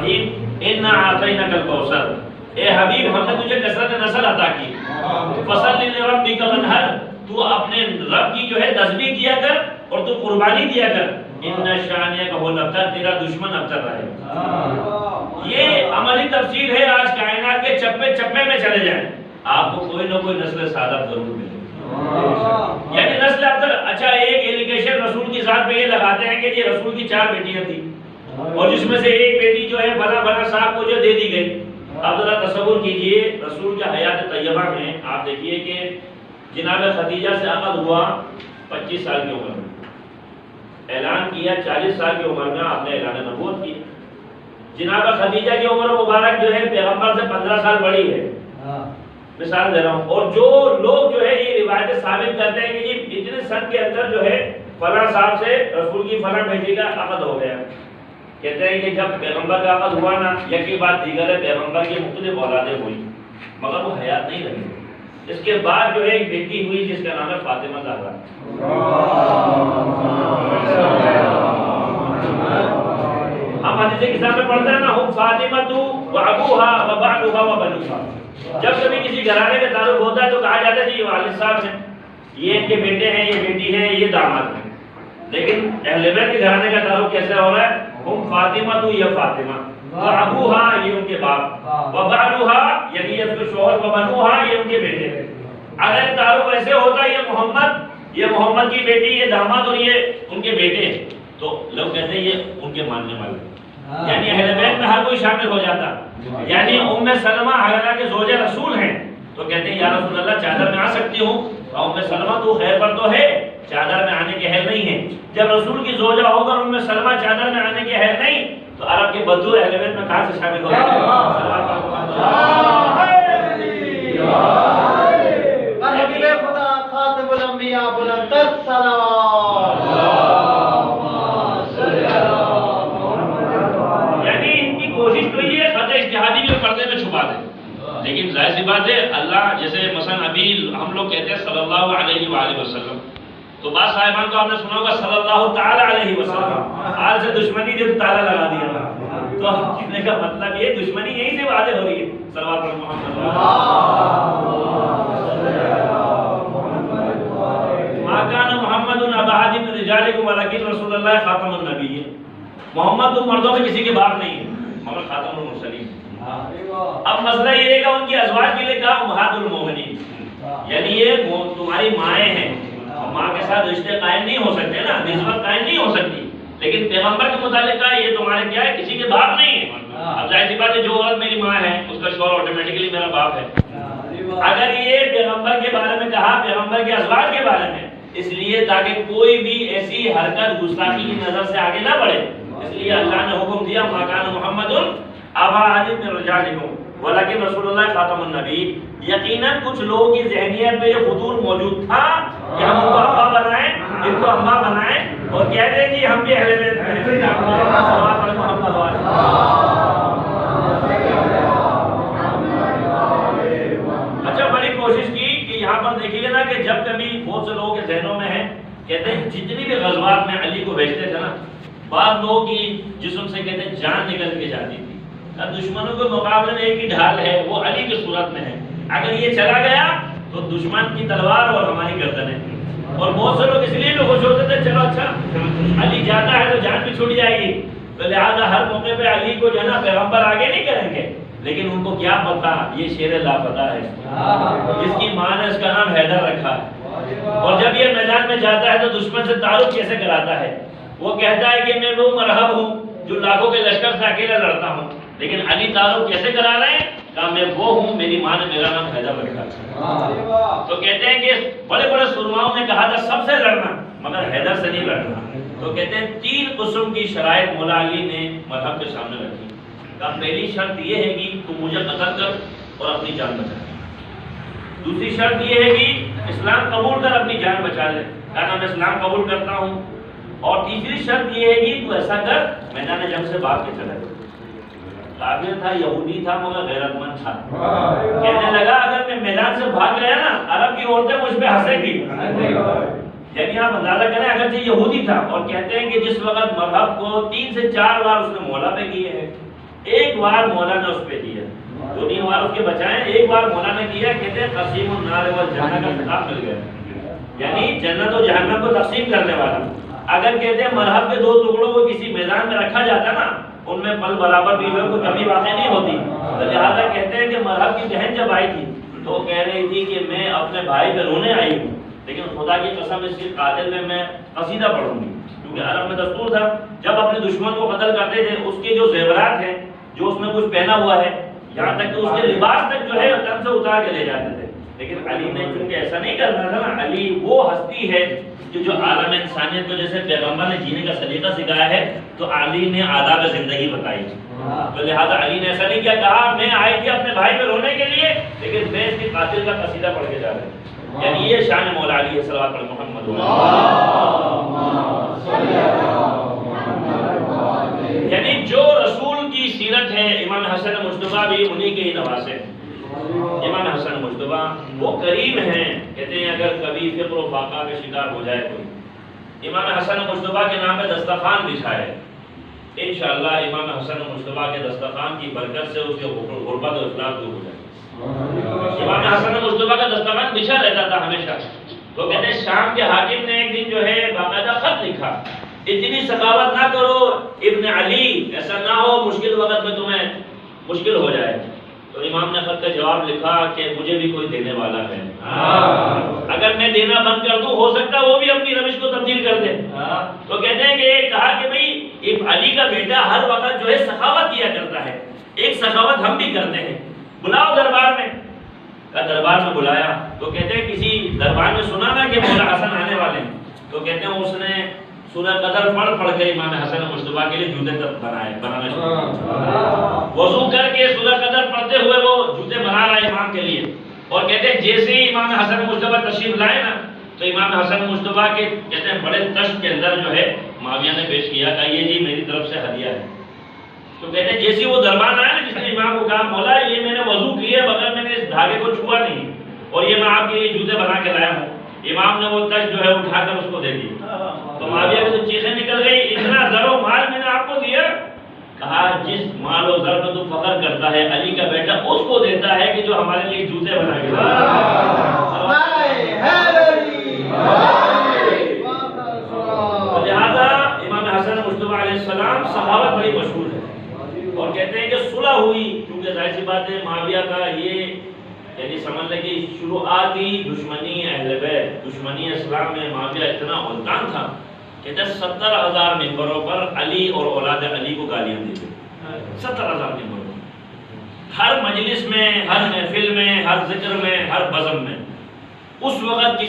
الرحیم انا اعطیناک الکوثر، اے حبیب ہم نے تجھے کثرت نسل عطا کی، فصل لربک وانحر، تو اپنے رب کی جو ہے تسبیح کیا کر اور تو قربانی دیا کر، ان شانئک هو الابتر، تیرا دشمن ابتر رہے۔ یہ عملی تفسیر ہے، آج کائنات کے چپے چپے میں چلے جائیں آپ کو کوئی نہ کوئی نسل سعادت ضرور ملے، یعنی نسل ابتر۔ اچھا ایک ایلیگیشن رسول کی ذات پہ یہ لگاتے ہیں کہ یہ رسول کی 4 بیٹیاں تھیں اور جس میں سے ایک بیٹی جو ہے فلاں فلاں صاحب کو جو دے دی گئی۔ اب ذرا تصور کیجئے رسول کے حیات طیبہ میں آپ دیکھیے کہ جناب خدیجہ سے عقد ہوا 25 سال کی عمر میں، اعلان کیا 40 سال کی عمر میں آپ نے اعلان نبوت کیا۔ جناب خدیجہ کی عمر مبارک جو ہے پیغمبر سے 15 سال بڑی ہے، مثال دے رہا ہوں۔ اور جو لوگ جو ہے یہ روایتیں ثابت کرتے ہیں کہ یہ اتنے سن کے اندر جو ہے فلاں صاحب سے رسول کی فلاں بیٹی کا عقد ہو گیا، کہتے ہیں کہ جب پیغمبر کا عقد ہوا نا، یکی بات دیگر ہے پیغمبر کی مختلف اولادیں ہوئی مگر وہ حیات نہیں رہی۔ اس کے بعد جو ہے ایک بیٹی ہوئی جس کا نام ہے فاطمہ زہرا۔ ہم حدیث کتاب میں پڑھتے ہیں نا، ہم فاطمہ تو وابوہا وبعلوہا وبنوہا، جب کبھی کسی گھرانے کا تعلق ہوتا ہے تو کہا جاتا ہے کہ یہ والد صاحب ہیں، یہ ان کے بیٹے ہیں، یہ بیٹی ہے، یہ داماد ہیں۔ لیکن اہل بیت کے گھرانے کا تعلق کیسے ہو رہا ہے؟ ہم فاطمہ تو یہ فاطمہ، وابوہا یہ ان کے باپ، وبعلوہا یعنی اس کے شوہر، وبنوہا یہ ان کے بیٹے۔ اگر تعلق ایسے ہوتا یہ محمد کی بیٹی، یہ داماد اور یہ ان کے بیٹے، تو لوگ کہتے ہیں یہ ان کے ماننے والے، یعنی اہل بیت میں ہر کوئی شامل ہو جاتا۔ یعنی ام سلمہ حالانکہ زوج رسول ہیں تو کہتے ہیں یا رسول اللہ چادر میں آ سکتی ہوں، اور ام سلمہ تو خیر پر تو ہے، چادر میں آنے کے اہل نہیں ہے۔ جب رسول کی زوجہ ہو کر ام سلمہ چادر میں آنے کے اہل نہیں تو عرب کے بدو اہل بیت میں کہاں سے شامل ہو جاتے ہیں؟ خدا خاتم الانبیاء بلند الصلوات، یعنی ان کی کوشش تو یہ خطۂ اجتہادی بھی پردے میں چھپا دے، لیکن ظاہر سی بات ہے اللہ جیسے مثلا ابھی ہم لوگ کہتے ہیں صلی اللہ علیہ وآلہ وسلم، تو بعض صاحبان کو آپ نے سنا ہوگا صلی اللہ تعالی علیہ وسلم، آج سے دشمنی جو تالا لگا دیا، تو کہنے کا مطلب یہ دشمنی یہیں سے واضح ہو رہی ہے۔ صلوات محمد ما کان محمد ابا احد من رجالکم ولکن رسول اللہ خاتم النبیین، محمد تو مردوں میں کسی کے باپ نہیں ہے مگر خاتم المرسلین۔ اب مسئلہ یہ ہے کہ ان کی ازواج کے لیے کہا امہات المومنین، یعنی یہ تمہاری مائیں ہیں، ماں کے ساتھ رشتے قائم نہیں ہو سکتے نا، نسبت قائم نہیں ہو سکتی، لیکن پیغمبر کے متعلق کہا یہ تمہارے کیا ہے، کسی کے باپ نہیں ہے۔ اب ظاہر سی بات ہے جو عورت میری ماں ہے اس کا شوہر آٹومیٹکلی میرا باپ ہے۔ اگر یہ پیغمبر کے بارے میں کہا، پیغمبر کے ازواج کے بارے میں، اس لیے تاکہ کوئی بھی ایسی حرکت گستاخی کی نظر سے آگے نہ بڑھے، اس لیے اللہ نے حکم دیا ما کان محمد ابا احد من رجالکم ولکن رسول اللہ خاتم النبی۔ یقیناً کچھ لوگوں کی ذہنیت میں یہ خطور موجود تھا کہ ہم ان کو ابا بنائیں، ان کو اماں بنائیں اور کہہ دیں کہ ہم بھی اہل بیت ہیں۔ اچھا بڑی کوشش کی کہ یہاں پر دیکھیے نا کہ جب کبھی بہت سے لوگوں کے ذہنوں میں ہے، کہتے ہیں جتنی بھی غزوات میں علی کو بھیجتے تھے نا، بعض لوگوں کی جسم سے کہتے ہیں جان نکل کے جاتی تھی، دشمنوں کے مقابلے میں ایک ہی ڈھال ہے وہ علی کی صورت میں ہے، اگر یہ چلا گیا تو دشمن کی تلوار اور ہماری گردنیں۔ اور بہت سے لوگ اس لیے بھی خوش ہوتے تھے چلو اچھا علی جاتا ہے تو جان بھی چھوٹ جائے گی، تو لہٰذا ہر موقع پہ علی کو جو ہے نا پیغمبر آگے نہیں کریں گے، لیکن ان کو کیا پتا یہ شیر لاپتہ ہے جس کی ماں نے اس کا نام حیدر رکھا ہے، اور جب یہ میدان میں جاتا ہے تو دشمن سے تعارف کیسے کراتا ہے؟ وہ کہتا ہے کہ میں وہ مرحب ہوں جو لاکھوں کے لشکر سے اکیلا لڑتا ہوں، لیکن علی تعارف کیسے کرا رہے ہیں؟ کہا میں وہ ہوں، میری ماں نے میرا نام حیدر رکھا۔ تو کہتے ہیں کہ بڑے بڑے سرماؤں نے کہا تھا سب سے لڑنا مگر حیدر سے نہیں لڑنا، تو کہتے ہیں 3 قسم کی شرائط مولا علی نے مذہب کے سامنے رکھی۔ کہا پہلی شرط یہ ہے کہ تو مجھے قتل کر اور اپنی جان بچا لے، دوسری شرط یہ ہے کہ اسلام قبول کر اپنی جان بچا لے، کہا میں اسلام قبول کرتا ہوں، اور تیسری شرط یہ ہے کہ تو ایسا کر میدان جنگ سے بھاگ کے چلا جائے۔ کافر تھا، یہودی تھا مگر غیرت مند تھا، کہنے لگا اگر میں میدان سے بھاگ گیا نا عرب کی عورتیں مجھ پہ ہنسیں گی۔ یعنی آپ اندازہ کریں اگرچہ یہودی تھا، اور کہتے ہیں کہ جس وقت مذہب کو 3 سے 4 بار اس نے مولا پہ کیے ہیں، ایک بار مولا نے اس پہ دیا، 2-3 بار اس کے بچائے، ایک بار مولا نے دیا، کہتے ہیں قسیم النار والجنہ کا خطاب مل گیا، یعنی جنت و جہنم کو تقسیم کرنے والا۔ اگر کہتے ہیں مرحب کے 2 ٹکڑوں کو کسی میدان میں رکھا جاتا نا، ان میں پل برابر بھی ہوئے کوئی کمی واقع نہیں ہوتی، تو لہٰذا کہتے ہیں کہ مرحب کی بہن جب آئی تھی تو وہ کہہ رہی تھی کہ میں اپنے بھائی پہ رونے آئی ہوں، لیکن خدا کی قسم اس کے قاتل میں قصیدہ پڑھوں گی، کیونکہ عرب میں دستور تھا جب اپنے دشمن کو قتل کرتے تھے اس کے جو زیورات ہیں، جو اس میں کچھ پہنا ہوا ہے، یہاں تک کہ اس کے لباس تک جو ہے تن سے اتار کے لے جاتے تھے، لیکن علی نے چونکہ ایسا نہیں کرنا تھا نا، علی وہ ہستی ہے جو عالم انسانیت کو جیسے پیغمبر نے جینے کا سلیقہ سکھایا ہے، تو علی نے آداب زندگی بتائی، تو لہٰذا علی نے ایسا نہیں کیا، کہا میں آئی تھی اپنے بھائی پہ رونے کے لیے، لیکن میں اس کے قاتل کا قصیدہ پڑھ کے جا رہا ہوں۔ یعنی یہ شان مولا علی ہے صلوات علی محمد۔ یعنی جو رسول کی سیرت ہے، امام حسن مجتبیٰ بھی انہی کے ہی نواسے ہیں۔ امام حسن مجتبیٰ وہ کریم ہیں، کہتے ہیں اگر کبھی فقر و فاقہ کا شکار ہو جائے کوئی، امام حسن مجتبیٰ کے نام پہ دسترخوان بچھائے، انشاءاللہ امام حسن مجتبیٰ کے دسترخوان کی برکت سے اس کے غربت و افلاس دور ہو جائے۔ امام حسن مجتبیٰ کا دسترخوان بچھا رہتا تھا ہمیشہ، تو کہتے ہیں شام کے حاکم نے ایک دن جو ہے باقاعدہ خط لکھا، اتنی سخاوت نہ کرو ابن علی، ایسا نہ ہو مشکل وقت میں تمہیں مشکل ہو جائے۔ تو امام نے خط کا جواب لکھا کہ مجھے بھی کوئی دینے والا ہے، اگر میں دینا بند کر دوں ہو سکتا ہے وہ بھی اپنی روش کو تبدیل کر دے۔ تو کہتے ہیں کہ کہا کہ بھئی علی کا بیٹا ہر وقت جو ہے سخاوت کیا کرتا ہے، ایک سخاوت ہم بھی کرتے ہیں، بلاؤ دربار میں۔ دربار میں بلایا تو کہتے ہیں کسی دربار میں سنا نا کہ مولا حسن آنے والے ہیں، تو کہتے ہیں اس نے سورہ قدر پڑھ کے امام حسن مجتبیٰ کے لیے جوتے بنانا شروع کیا، وضو کر کے سورہ قدر پڑھتے ہوئے وہ جوتے بنا رہا ہے امام کے لیے، اور کہتے ہیں جیسے ہی امام حسن مجتبیٰ تشریف لائے نا، تو امام حسن مجتبیٰ کے کہتے ہیں بڑے تشت کے اندر جو ہے معاویہ نے پیش کیا کہ یہ جی میری طرف سے ہدیہ ہے۔ تو کہتے ہیں جیسے وہ دربان آیا نا، جس نے امام کو کہا مولا یہ میں نے وضو کیے بغیر میں نے اس دھاگے کو چھوا نہیں، اور یہ میں آپ کے لیے جوتے بنا کے لایا ہوں، امام نے وہ تشت جو ہے اٹھا کر اس کو دے دی، تو معاویہ کی تو چیخیں نکل گئی، اتنا زر و مال میں نے آپ کو دیا؟ کہا جس مال و زر میں تو فخر کرتا ہے علی کا بیٹا اس کو دیتا ہے کہ جو ہمارے لیے جوتے بنا کے لہٰذا امام حسن مجتبیٰ علیہ السلام سخاوت بڑی مشہور ہے، اور کہتے ہیں کہ صلح ہوئی، کیونکہ ظاہر سی بات ہے معاویہ کا یہ یعنی سمجھ لیں کہ شروعاتی دشمنی اہل بیت، دشمنی اسلام میں معاویہ اتنا غلطان تھا، کہتے ہیں 70,000 ممبروں پر علی اور اولاد علی کو گالیاں دی گئی، 70,000 ممبروں پر، ہر مجلس میں، ہر محفل میں، ہر ذکر میں، ہر بزم میں۔ اس وقت